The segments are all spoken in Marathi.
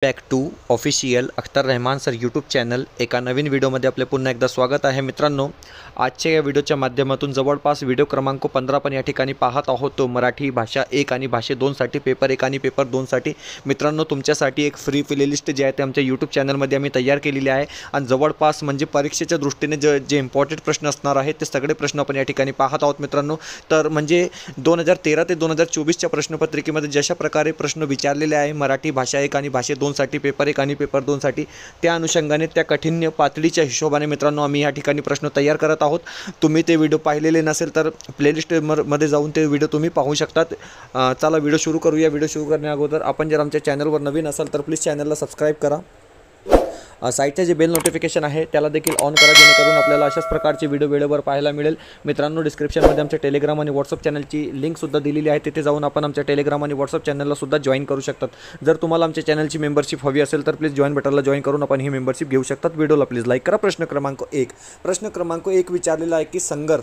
Back to official Akhtar Rahman sir YouTube channel एका नवीन व्हिडिओमध्ये आपले पुन्हा एकदा स्वागत आहे मित्रांनो। आजच्या या व्हिडिओच्या माध्यमातून जवळपास व्हिडिओ क्रमांक 15 पण या ठिकाणी पाहत आहोत। तो मराठी भाषा 1 आणि भाषा 2 साठी पेपर 1 आणि पेपर 2 साठी मित्रांनो तुमच्यासाठी एक फ्री प्लेलिस्ट जी आहे ते आमच्या यूट्यूब चॅनलमध्ये आम्ही तयार केलेली आहे आणि जवळपास म्हणजे परीक्षेच्या दृष्टीने जे इम्पॉर्टंट प्रश्न असणार आहेत ते सगळे प्रश्न आपण या ठिकाणी पाहत आहोत मित्रांनो। तर म्हणजे 2013 ते 2024च्या प्रश्नपत्रिकेमध्ये जशा प्रकारे प्रश्न विचारलेले आहे मराठी भाषा 1 आणि भाषा 2 साठी पेपर 1 आणि पेपर 2 साठी त्या अनुषंगाने त्या कठीण पातळीच्या हिशोबाने मित्रांनो आम्ही या ठिकाणी प्रश्न तयार करत आहोत। तुम्ही ते व्हिडिओ पाहिलेले नसेल तर प्लेलिस्ट मध्ये जाऊन ते व्हिडिओ तुम्ही पाहू शकतात। चला व्हिडिओ सुरू करूया। व्हिडिओ सुरू करण्या अगोदर आपण जर आमच्या चॅनलवर नवीन असाल तर प्लीज चॅनलला सबस्क्राइब करा। साईटचे जे बेल नोटिफिकेशन आहे त्याला देखील ऑन करा जेणेकरून आपल्याला अशाच प्रकारचे व्हिडिओ वेळेवर पाहायला मिळेल। मित्रांनो डिस्क्रिप्शनमध्ये आमच्या टेलिग्राम आणि व्हॉट्सअप चॅनलची लिंक सुद्धा दिलेली आहे, तिथे जाऊन आपण आमच्या टेलिग्राम आणि व्हॉट्सअप चॅनलला सुद्धा जॉईन करू शकतात। जर तुम्हाला आमच्या चॅनलची मेंबरशिप हवी असेल तर प्लीज जॉईन बटनला जॉईन करून आपण ही मेंबरशिप घेऊ शकतात। व्हिडिओला प्लीज लाईक करा। प्रश्न क्रमांक 1 विचारलेला आहे की संगर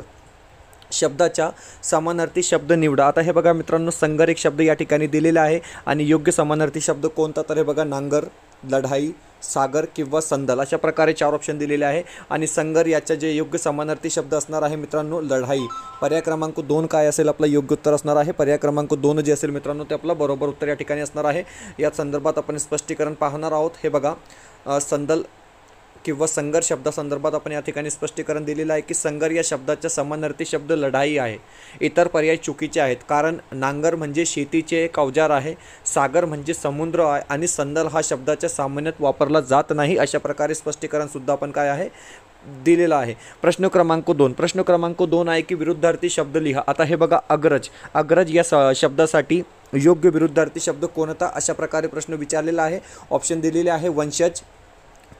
शब्दाच्या समानार्थी शब्द निवडा। आता हे बघा मित्रांनो, संगर एक शब्द या ठिकाणी दिलेला आहे आणि योग्य समानार्थी शब्द कोणता, तर हे बघा नांगर, लढाई, सागर किंवा संदल अशा प्रकारे 4 ऑप्शन दिलेले आहे आणि संगर याच्या जे योग्य समानार्थी शब्द असणार आहे मित्रांनो लढाई। पर्याय क्रमांक 2 काय असेल आपला योग्य उत्तर असणार आहे। पर्याय क्रमांक 2 जे असेल मित्रांनो ते आपला बरोबर उत्तर या ठिकाणी असणार आहे। या संदर्भात आपण स्पष्टीकरण पाहणार आहोत। हे बघा संदल किंवा संगर शब्दासंदर्भात आपण या ठिकाणी स्पष्टीकरण दिलेलं आहे की संगर या शब्दाचा समानार्थी शब्द लढाई आहे। इतर पर्याय चुकीचे आहेत, कारण नांगर म्हणजे शेतीचे एक अवजार आहे, सागर म्हणजे समुद्र आहे आणि संदल हा शब्दाच्या सामान्यात वापरला जात नाही। अशा प्रकारे स्पष्टीकरण सुद्धा आपण काय आहे दिलेला आहे। प्रश्न क्रमांक 2 आहे की विरुद्धार्थी शब्द लिहा। आता हे बघा अग्रज या शब्दासाठी योग्य विरुद्धार्थी शब्द कोणता, अशा प्रकारे प्रश्न विचारलेला आहे। ऑप्शन दिलेले आहे वंशज,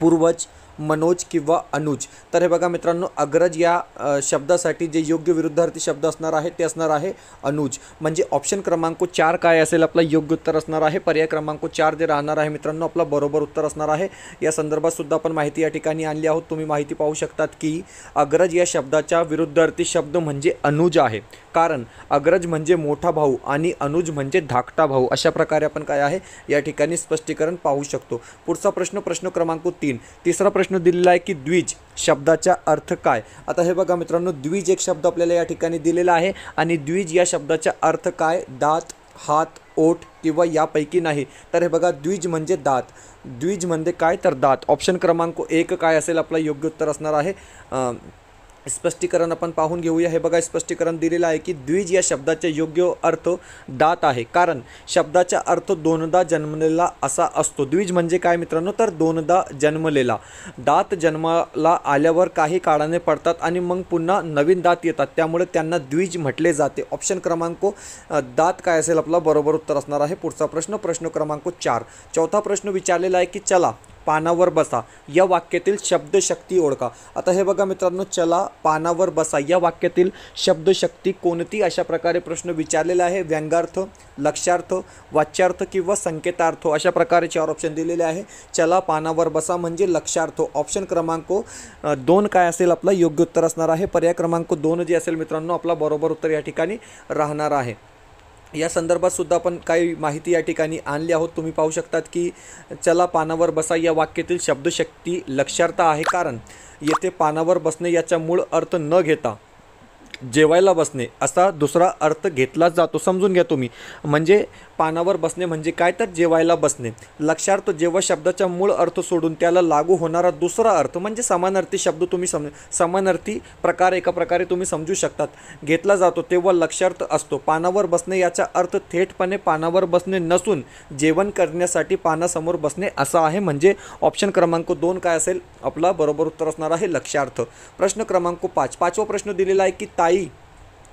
पूर्वज, मनोज किंवा अनुज। तर हे बघा मित्रांनो अग्रज या शब्दासाठी जे योग्य विरुद्धार्थी शब्द असणार आहे ते असणार आहे अनुज। म्हणजे ऑप्शन क्रमांक 4 काय असेल आपला योग्य उत्तर असणार आहे। पर्याय क्रमांक 4 जे राहणार आहे मित्रांनो आपला बरोबर उत्तर असणार आहे। या संदर्भात सुद्धा आपण माहिती या ठिकाणी आणली आहोत। तुम्ही माहिती पाहू शकतात की अग्रज या शब्दाचा विरुद्धार्थी शब्द म्हणजे अनुज आहे, कारण अग्रज म्हणजे मोठा भाऊ आणि अनुज म्हणजे धाकटा भाऊ। अशा प्रकारे आपण काय आहे या ठिकाणी स्पष्टीकरण पाहू शकतो। पुढचा प्रश्न क्रमांक 3 तिसरा प्रश्न दिलेला आहे की द्विज शब्दाचा अर्थ काय। आता हे बघा मित्रांनो द्विज एक शब्द आपल्याला या ठिकाणी दिलेला आहे आणि द्विज या शब्दाचा अर्थ काय, दात, हात, ओठ किंवा यापैकी नाही। तर हे बघा द्विज म्हणजे दात, द्विज म्हणजे काय तर दात। ऑप्शन क्रमांक 1 काय असेल आपला योग्य उत्तर असणार आहे। स्पष्टीकरण आपण पाहून घेऊया। हे बघा स्पष्टीकरण दिलेलं आहे की द्विज या शब्दाचा योग्य अर्थ दात आहे, कारण शब्दाचा अर्थ दोनदा जन्मलेला असा असतो। द्विज म्हणजे काय मित्रांनो, तर दोनदा जन्मलेला। दात जन्माला आल्यावर काही काळाने पडतात आणि मग पुन्हा नवीन दात येतात, त्यामुळे त्यांना द्विज म्हटले जाते। ऑप्शन क्रमांक दात काय असेल आपला बरोबर उत्तर असणार आहे। पुढचा प्रश्न क्रमांक 4 चौथा प्रश्न विचारलेला आहे की चला पानावर बसा या वाक्यातील शब्दशक्ती ओळखा। आता हे बघा मित्रांनो चला पानावर बसा या वाक्यातील शब्दशक्ती कोणती, अशा प्रकारे प्रश्न विचारलेला आहे। व्यंग्यार्थ, लक्ष्यार्थ, वाच्यार्थ किंवा संकेतार्थ अशा प्रकारे 4 ऑप्शन दिलेले आहे। चला पानावर बसा म्हणजे लक्ष्यार्थ। ऑप्शन क्रमांक 2 काय असेल आपला योग्य उत्तर असणार आहे। पर्याय क्रमांक 2 जे असेल मित्रांनो आपला बरोबर उत्तर या ठिकाणी राहणार आहे। या संदर्भात सुद्धा आपण काही माहिती या ठिकाणी आणली आहोत। तुम्ही पाहू शकतात की चला पानावर बसा या वाक्यातील शब्दशक्ती लक्ष्यार्थ आहे, कारण येथे पानावर बसणे याचा मूळ अर्थ न घेता जेवायला बसणे असा दुसरा अर्थ घेतला जातो। समजून घ्या तुम्ही, म्हणजे पानावर बसणे म्हणजे काय तर जेवायला बसणे। लक्ष्यार्थ जेव्हा शब्दाचा मूळ अर्थ सोडून त्याला लागू होणारा दुसरा अर्थ म्हणजे समानार्थी शब्द तुम्ही समानार्थी प्रकार एका प्रकारे तुम्ही समजू शकतात घेतला जातो तेव्हा लक्ष्यार्थ असतो। पानावर बसणे याचा अर्थ थेटपणे पानावर बसणे नसून जेवण करण्यासाठी पानासमोर बसणे असा आहे। म्हणजे ऑप्शन क्रमांक 2 काय असेल आपला बरोबर उत्तर असणार आहे लक्ष्यार्थ। प्रश्न क्रमांक 5 पाचवा प्रश्न दिलेला आहे की ताई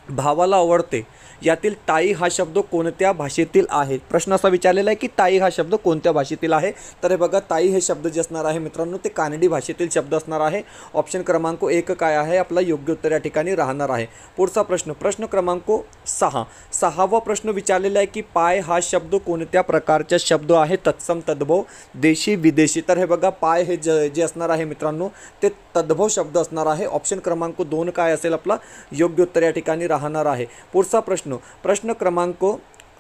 भावाला आवडते यातील ताई हा शब्द कोणत्या भाषेतील आहे। प्रश्न असा विचारलेला आहे की ताई हा शब्द कोणत्या भाषेतील आहे। तर हे बघा ताई हे शब्द जे असणार आहे मित्रांनो ते कानडी भाषेतील शब्द असणार आहे। ऑप्शन क्रमांक 1 काय आहे आपला योग्य उत्तर या ठिकाणी राहणार आहे। पुढचा प्रश्न क्रमांक 6वा प्रश्न विचारलेला आहे की पाय हा शब्द कोणत्या प्रकारचा शब्द आहे, तत्सम, तद्भव, देशी, विदेशी। तर हे बघा पाय हे जे असणार आहे मित्रांनो ते तद्भव शब्द असणार आहे। ऑप्शन क्रमांक 2 काय असेल आपला योग्य उत्तर या ठिकाणी राहणार आहे। पुढचा प्रश्न क्रमांक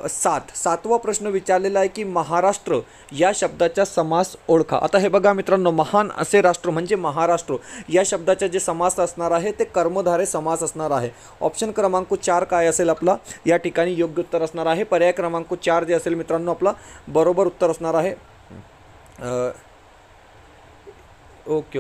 सातवा प्रश्न विचारलेला आहे की महाराष्ट्र या शब्दाचा समास ओळखा। आता हे बघा मित्रांनो, महान असे राष्ट्र म्हणजे महाराष्ट्र या शब्दाचा जे समास असणार आहे ते कर्मधारय समास असणार आहे। ऑप्शन क्रमांक 4 काय असेल आपला या ठिकाणी योग्य उत्तर असणार आहे। पर्याय क्रमांक 4 जे असेल मित्रांनो आपला बरोबर उत्तर असणार आहे। ओके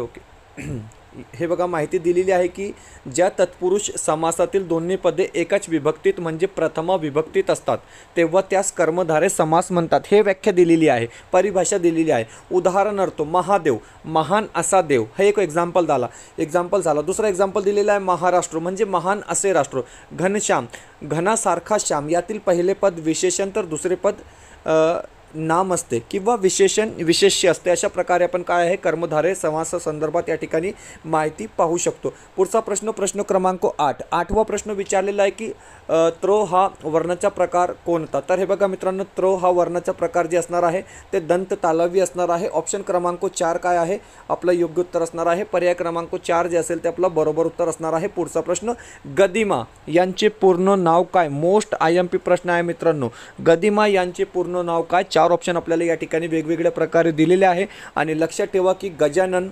हे बघा माहिती दिलेली आहे की ज्या तत्पुरुष समासातील दोन्ही पदे एकाच विभक्तीत म्हणजे प्रथमा विभक्तीत असतात तेव्हा त्यास कर्मधारय समास म्हणतात। हे व्याख्या दिलेली आहे, परिभाषा दिलेली आहे। उदाहरणार्थ महादेव, महान असा देव, हे एक एक्झाम्पल झाला। दुसरा एक्झाम्पल दिलेला आहे महाराष्ट्र म्हणजे महान असे राष्ट्र। घनश्याम, घनासारखा श्याम, यातील पहिले पद विशेषण तर दुसरे पद नाम असते किंवा विशेषण विशेष्य असते। अशा प्रकारे आपण काय आहे कर्मधारय समास संदर्भात या ठिकाणी माहिती पाहू शकतो। पुढचा प्रश्न क्रमांक 8। 8वा प्रश्न विचारलेला आहे की त्र हा वर्णाचा प्रकार कोणता। तर हे बघा मित्रांनो, त्र हा वर्णाचा प्रकार जे असणार आहे ते दंत तालवी असणार आहे। ऑप्शन क्रमांक 4 काय आहे आपलं योग्य उत्तर असणार आहे। पर्याय क्रमांक 4 जे असेल ते आपलं बरोबर उत्तर असणार आहे। पुढचा प्रश्न, गदिमा यांचे पूर्ण नाव काय। मोस्ट IMP प्रश्न आहे मित्रांनो, गदिमा यांचे पूर्ण नाव काय। 4 ऑप्शन आपल्याला या ठिकाणी वेगवेगळ्या प्रकारे दिलेले आहे आणि लक्षात ठेवा की गजानन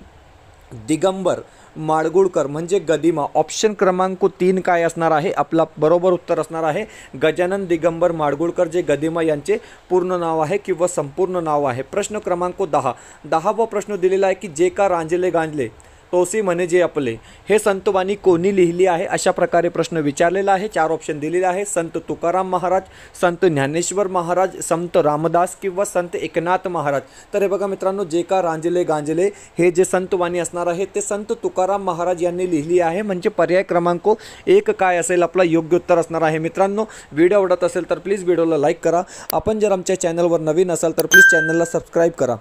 दिगंबर माडगुळकर म्हणजे गदिमा। ऑप्शन क्रमांक 3 काय असणार आहे आपला बरोबर उत्तर असणार आहे। गजानन दिगंबर माडगुळकर जे गदिमा यांचे पूर्ण नाव आहे किंवा संपूर्ण नाव आहे। प्रश्न क्रमांक 10। 10वा प्रश्न दिलेला आहे की जे का रांजले गांजले तोसी म्हणे जे आपले, हे संतवाणी कोणी लिहिली आहे। अशा प्रकारे प्रश्न विचारलेला आहे। 4 ऑप्शन दिलेले आहे। संत तुकाराम महाराज, संत ज्ञानेश्वर महाराज, संत रामदास किंवा संत एकनाथ महाराज। तर हे बघा मित्रांनो, जे का रांजले गांजले हे जे संतवाणी असणार आहे ते संत तुकाराम महाराज यांनी लिहिली आहे म्हणजे पर्याय क्रमांक 1 काय असेल आपला योग्य उत्तर असणार आहे। मित्रांनो, व्हिडिओ आवडत असेल तर प्लीज व्हिडिओला लाईक करा। आपण जर आमच्या चॅनलवर नवीन असाल तर प्लीज चॅनलला सबस्क्राईब करा।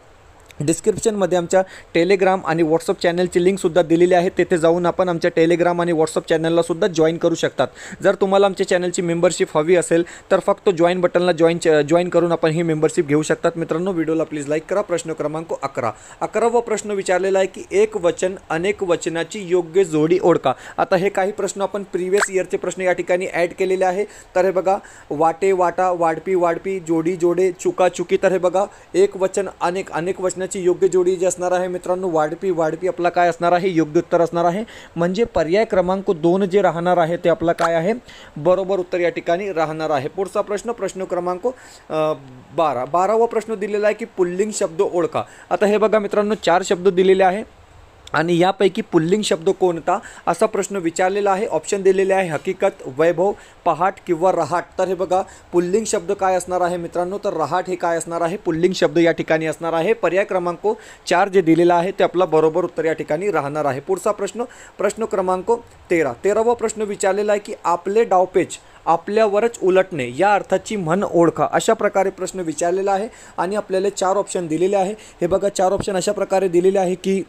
डिस्क्रिप्शनमध्ये आमच्या टेलिग्राम आणि व्हॉट्सअप चॅनलची लिंकसुद्धा दिलेली आहे, तेथे जाऊन आपण आमच्या टेलिग्राम आणि व्हॉट्सअप चॅनललासुद्धा जॉईन करू शकतात। जर तुम्हाला आमच्या चॅनलची मेंबरशिप हवी असेल तर फक्त जॉईन बटनला जॉईन करून आपण ही मेंबरशिप घेऊ शकतात। मित्रांनो, व्हिडिओला प्लीज लाईक करा। प्रश्न क्रमांक 11। 11वा प्रश्न विचारलेला आहे की एक वचन अनेक वचनाची योग्य जोडी ओळखा। आता हे काही प्रश्न आपण प्रिव्हियस इयरचे प्रश्न या ठिकाणी ॲड केलेले आहे। तर हे बघा, वाटे वाटा, वाडपी वाडपी, जोडी जोडे, चुका चुकी। तर हे बघा, एक वचन अनेक वचनाची योग्य जोडी जी असणार आहे मित्रांनो वाडपी वाडपी आपला काय असणार आहे योग्य उत्तर असणार आहे म्हणजे पर्याय क्रमांक 2 जे राहणार आहे ते आपला काय आहे बरोबर उत्तर या ठिकाणी राहणार आहे। पुढचा प्रश्न क्रमांक 12। 12वा प्रश्न दिलेला आहे की पुल्लिंग शब्द ओळखा। आता हे बघा मित्रांनो, 4 शब्द दिलेले आहे आणि यापैकी पुल्लिंग शब्द कोणता असा प्रश्न विचारलेला आहे। ऑप्शन दिलेले आहे हकीकत, वैभव, पहाट किंवा रहाट। तर हे बघा, पुल्लिंग शब्द काय असणार आहे मित्रांनो, तर रहाट हे काय असणार आहे पुल्लिंग शब्द या ठिकाणी असणार आहे। पर्याय क्रमांक 4 जे दिलेला आहे ते आपला बरोबर उत्तर या ठिकाणी राहणार आहे। पुढचा प्रश्न क्रमांक 13। 13वा प्रश्न विचारलेला आहे की आपले डावपेच आपल्यावरच उलटणे या अर्थाची म्हण ओळखा। अशा प्रकारे प्रश्न विचारलेला आहे आणि आपल्याला 4 ऑप्शन दिलेले आहे। हे बघा, 4 ऑप्शन अशा प्रकारे दिलेले आहे की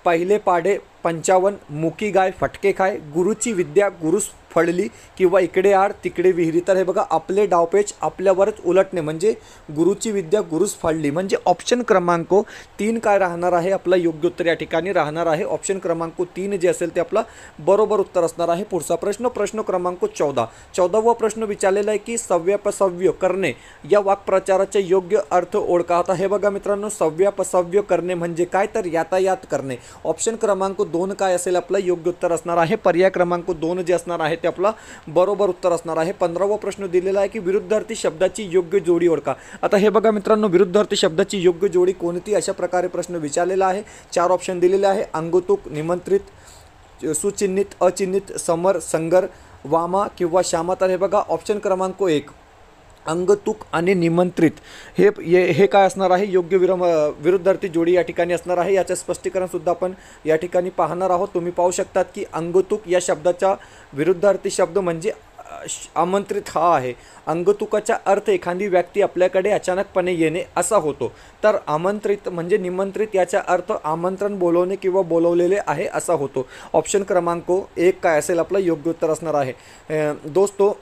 पहिले पाडे 55, मुकी गाय फटके खाय, गुरुची विद्या गुरुस फळली किंवा इकडे आड तिकडे विहिरी। तर हे बघा, आपले डावपेच आपल्यावरच उलटणे म्हणजे गुरुची विद्या गुरुस फाळली म्हणजे ऑप्शन क्रमांक 3 काय राहणार आहे आपला योग्य उत्तर या ठिकाणी राहणार आहे। ऑप्शन क्रमांक 3 जे असेल ते आपला बरोबर उत्तर असणार आहे। पुढचा प्रश्न क्रमांक 14। 14वा प्रश्न विचारलेला आहे की सव्यापसव्य करणे या वाक्प्रचाराचे योग्य अर्थ ओळखा। आता हे बघा मित्रांनो, सव्यापसव्य करणे म्हणजे काय तर यातायात करणे। ऑप्शन क्रमांक 2 काय असेल आपला योग्य उत्तर असणार आहे। पर्याय क्रमांक 2 जे असणार आहे ते आपला बरोबर उत्तर असणार आहे। 15वा प्रश्न दिलेला आहे की विरुद्धार्थी शब्दाची योग्य जोडी ओळखा। आता हे बघा मित्रांनो, विरुद्धार्थी शब्दाची योग्य जोडी कोणती अशा प्रकारे प्रश्न विचारलेला आहे। 4 ऑप्शन दिलेले आहे अंगतुक, निमंत्रित, सुचिन्हित, अचिन्हित, समर, संगर, वामा किंवा श्यामा। तर हे बघा, ऑप्शन क्रमांक 1 अंगतुक आणि निमंत्रित हे काय असणार आहे योग्य विरुद्धार्थी जोडी या ठिकाणी असणार आहे। याचे स्पष्टीकरण सुद्धा आपण या ठिकाणी पाहणार आहोत। तुम्ही पाहू शकतात की अंगतुक या शब्दाचा विरुद्धार्थी शब्द म्हणजे आमंत्रित हा आहे। अंगतुकाचा अर्थ एखादी व्यक्ती आपल्याकडे अचानकपणे येणे असा होतो, तर आमंत्रित म्हणजे निमंत्रित याचा अर्थ आमंत्रण बोलवणे किंवा बोलवलेले आहे असा होतो। ऑप्शन क्रमांक 1 काय असेल आपलं योग्य उत्तर असणार आहे। दोस्तो,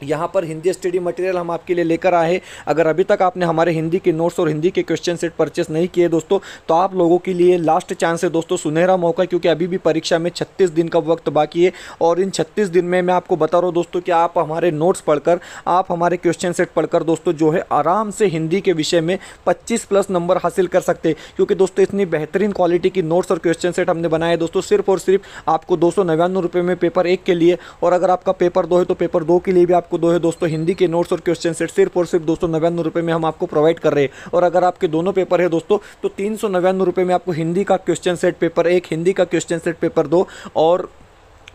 यहाँ पर हिंदी स्टडी मटेरियल हम आपके लिए लेकर आए हैं। अगर अभी तक आपने हमारे हिंदी के नोट्स और हिंदी के क्वेश्चन सेट परचेस नहीं किए दोस्तों, तो आप लोगों के लिए लास्ट चांस है दोस्तों, सुनहरा मौका, क्योंकि अभी भी परीक्षा में 36 दिन का वक्त बाकी है। और इन 36 दिन में मैं आपको बता रहा हूँ दोस्तों कि आप हमारे नोट्स पढ़कर, आप हमारे क्वेश्चन सेट पढ़कर दोस्तों जो है आराम से हिंदी के विषय में 25+ नंबर हासिल कर सकते हैं। क्योंकि दोस्तों इतनी बेहतरीन क्वालिटी की नोट्स और क्वेश्चन सेट हमने बनाए दोस्तों सिर्फ और सिर्फ आपको 299 रुपये में पेपर 1 के लिए। और अगर आपका पेपर 2 है तो पेपर 2 के लिए भी आपको 2 है दोस्तों। हिंदी के नोट्स और क्वेश्चन सेट सिर्फ और सिर्फ 299 रुपये में हम आपको प्रोवाइड कर रहे हैं। और अगर आपके दोनों पेपर है दोस्तों तो 399 रुपये में आपको हिंदी का क्वेश्चन सेट पेपर 1, हिंदी का क्वेश्चन सेट पेपर 2 और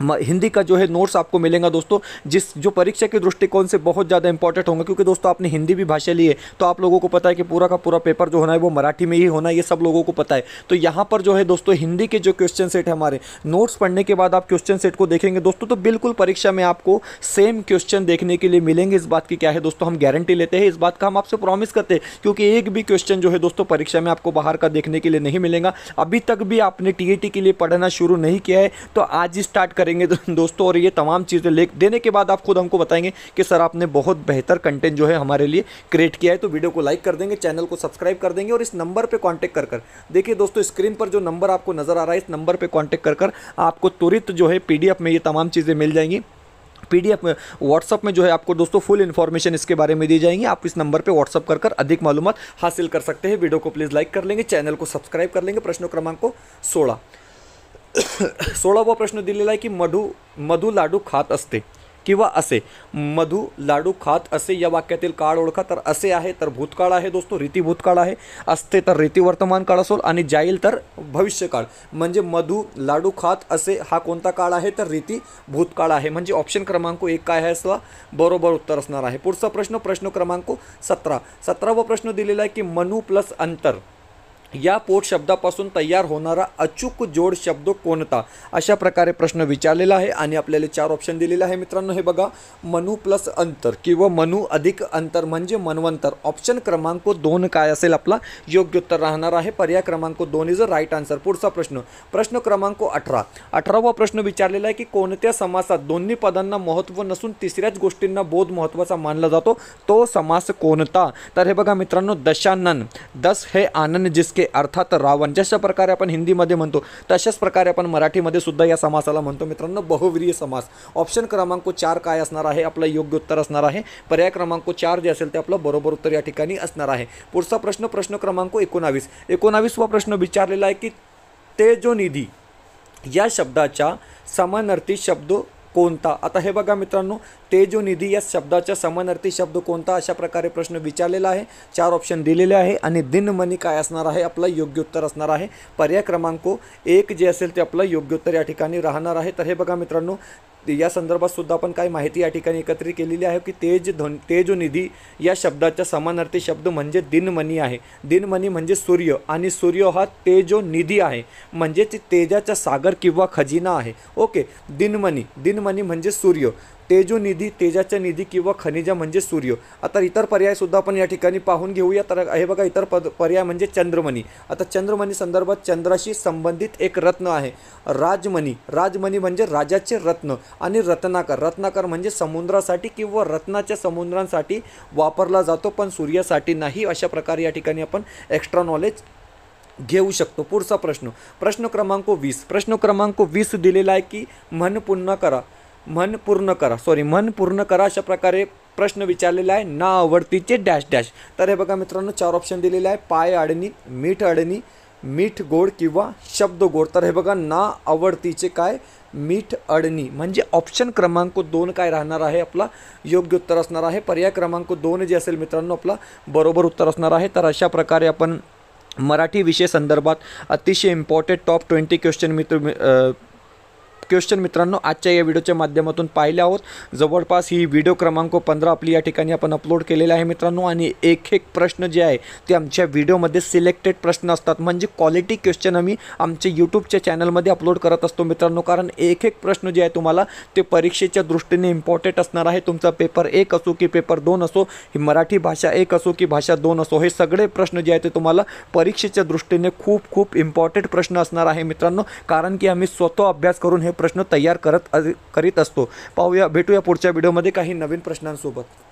हिंदी का जो है नोट्स आपको मिलेगा दोस्तों, जो परीक्षा के दृष्टिकोण से बहुत ज़्यादा इंपॉर्टेंट होंगे। क्योंकि दोस्तों आपने हिंदी भी भाषा ली है तो आप लोगों को पता है कि पूरा का पूरा पेपर जो होना है वो मराठी में ही होना है, ये सब लोगों को पता है। तो यहाँ पर जो है दोस्तों हिंदी के जो क्वेश्चन सेट है हमारे, नोट्स पढ़ने के बाद आप क्वेश्चन सेट को देखेंगे दोस्तों तो बिल्कुल परीक्षा में आपको सेम क्वेश्चन देखने के लिए मिलेंगे। इस बात की क्या है दोस्तों, हम गारंटी लेते हैं, इस बात का हम आपसे प्रॉमिस करते हैं। क्योंकि एक भी क्वेश्चन जो है दोस्तों परीक्षा में आपको बाहर का देखने के लिए नहीं मिलेगा। अभी तक भी आपने टीएटी के लिए पढ़ना शुरू नहीं किया है तो आज ही स्टार्ट करेंगे दोस्तों। और ये तमाम चीज़ें देने के बाद आप खुद हमको बताएंगे कि सर आपने बहुत बेहतर कंटेंट जो है हमारे लिए क्रिएट किया है। तो वीडियो को लाइक कर देंगे, चैनल को सब्सक्राइब कर देंगे और इस नंबर पे कांटेक्ट कर देखिए दोस्तों, स्क्रीन पर जो नंबर आपको नजर आ रहा है इस नंबर पे कांटेक्ट कर आपको तुरंत जो है पीडीएफ में ये तमाम चीज़ें मिल जाएंगी। पीडीएफ में व्हाट्सअप में जो है आपको दोस्तों फुल इन्फॉर्मेशन इसके बारे में दी जाएंगी। आप इस नंबर पे व्हाट्सअप कर अधिक मालूमात हासिल कर सकते हैं। वीडियो को प्लीज़ लाइक कर लेंगे, चैनल को सब्सक्राइब कर लेंगे। प्रश्न क्रमांक 16वा प्रश्न दिलेला आहे की मधु लाडू खात असते किंवा असे। मधु लाडू खात असे या वाक्यातील काळ ओळखा। तर असे आहे तर भूतकाळ आहे दोस्तों, रीती भूतकाळ आहे। असते तर रीती वर्तमान काळ असेल आणि जाईल तर भविष्यकाळ। म्हणजे मधु लाडू खात असे हा कोणता काळ आहे तर रीती भूतकाळ आहे। म्हणजे ऑप्शन क्रमांक 1 काय आहे असं बरोबर उत्तर असणार आहे। पुढचा प्रश्न क्रमांक 17वा प्रश्न दिलेला आहे की मनू प्लस अंतर या पोट शब्दापासून तयार होणारा अचूक जोड शब्द कोणता, अशा प्रकारे प्रश्न विचारलेला आहे। आणि आपल्याला 4 ऑप्शन दिलेले आहे मित्रांनो, हे बघा, मनू प्लस अंतर किंवा मनू अधिक अंतर म्हणजे मनवंतर। ऑप्शन क्रमांक 2 काय असेल आपला योग्य उत्तर राहणार आहे। पर्याय क्रमांक 2 इज अ राईट आन्सर। पुढचा प्रश्न क्रमांक 18वा प्रश्न विचारलेला आहे की कोणत्या समासात दोन्ही पदांना महत्त्व नसून तिसऱ्याच गोष्टींना बोध महत्त्वाचा मानला जातो, तो समास कोणता। तर हे बघा मित्रांनो, दशानन, दस है आनंद जिसके अर्थात रावण, जशा प्रकारे आपण हिंदीमध्ये म्हणतो तशाच प्रकारे आपण मराठीमध्ये सुद्धा या समासाला म्हणतो मित्रांनो, बहुव्रीही समास। ऑप्शन क्रमांक 4 काय असणार आहे आपलं योग्य उत्तर असणार आहे। पर्याय क्रमांक 4 जे असेल ते आपलं बरोबर उत्तर या ठिकाणी असणार आहे। पुढचा प्रश्न क्रमांक 19वा प्रश्न विचारलेला आहे की तेजोनिधी या शब्दाचा समानार्थी शब्द कोणता। आता हे बघा मित्रांनो, तेजोनिधी या शब्दाचा समानार्थी शब्द कोणता, अशा प्रकारे प्रश्न विचारलेला आहे। 4 ऑप्शन दिलेले आहे आणि दिनमणी काय असणार आहे आपलं योग्य उत्तर असणार आहे। पर्याय क्रमांक 1 जे असेल ते आपलं योग्य उत्तर या ठिकाणी राहणार आहे। तर हे बघा मित्रांनो, या संदर्भात सुद्धा आपण काही माहिती या ठिकाणी एकत्रित केलेली आहे की तेजोनिधी या शब्दाचा समानार्थी शब्द म्हणजे दिनमणी आहे। दिनमणी म्हणजे सूर्य आणि सूर्य हा तेजोनिधी आहे, म्हणजे तेजाचा सागर किंवा खजिना आहे। ओके, दिनमणी म्हणजे सूर्य, तेजोनिधी तेजाचा निधी किंवा खनिजा म्हणजे सूर्य। आता इतर पर्याय सुद्धा आपण या ठिकाणी पाहून घेऊया। तर हे बघा, इतर पर्याय म्हणजे चंद्रमणी। आता चंद्रमणी संदर्भात चंद्राशी संबंधित एक रत्न आहे। राजमणी म्हणजे राजाचे रत्न आणि रत्नाकर म्हणजे समुद्रासाठी किंवा रत्नाच्या समुद्रांसाठी वापरला जातो पण सूर्यासाठी नाही। अशा प्रकारे या ठिकाणी आपण एक्स्ट्रा नॉलेज घेऊ शकतो। पुढचा प्रश्न क्रमांक 20 दिलेला आहे की मन पूर्ण करा अशा प्रकारे प्रश्न विचारलेला आहे। ना आवडतीचे डॅश डॅश। तर हे बघा मित्रांनो, 4 ऑप्शन दिलेले आहे, पाय अडणी, मीठ गोड किंवा शब्द गोड। तर हे बघा, ना आवडतीचे काय मीठ अडणी म्हणजे ऑप्शन क्रमांक 2 काय राहणार आहे आपला योग्य उत्तर असणार आहे। पर्याय क्रमांक 2 जे असेल मित्रांनो आपला बरोबर उत्तर असणार आहे। तर अशा प्रकारे आपण मराठी विषय संदर्भात अतिशय इम्पॉर्टंट टॉप 20 क्वेश्चन मित्रांनो आजच्या या व्हिडिओच्या माध्यमातून पाहिले आहोत। जवळपास ही व्हिडिओ क्रमांक 15 आपली या ठिकाणी आपण अपलोड केलेला आहे मित्रांनो। आणि एक प्रश्न जे आहे ते आमच्या व्हिडिओमध्ये सिलेक्टेड प्रश्न असतात, म्हणजे क्वालिटी क्वेश्चन आम्ही आमच्या यूट्यूबच्या चॅनलमध्ये अपलोड करत असतो मित्रांनो। कारण एक प्रश्न जे आहे तुम्हाला ते परीक्षेच्या दृष्टीने इम्पॉर्टंट असणार आहे। तुमचा पेपर 1 असो की पेपर 2 असो, ही मराठी भाषा 1 असो की भाषा 2 असो, हे सगळे प्रश्न जे आहे ते तुम्हाला परीक्षेच्या दृष्टीने खूप इम्पॉर्टंट प्रश्न असणार आहे मित्रांनो। कारण की आम्ही स्वतः अभ्यास करून हे प्रश्न तयार करीत असतो. पाहूया, भेटूया पुढच्या व्हिडिओमध्ये काही नवीन प्रश्नांसोबत.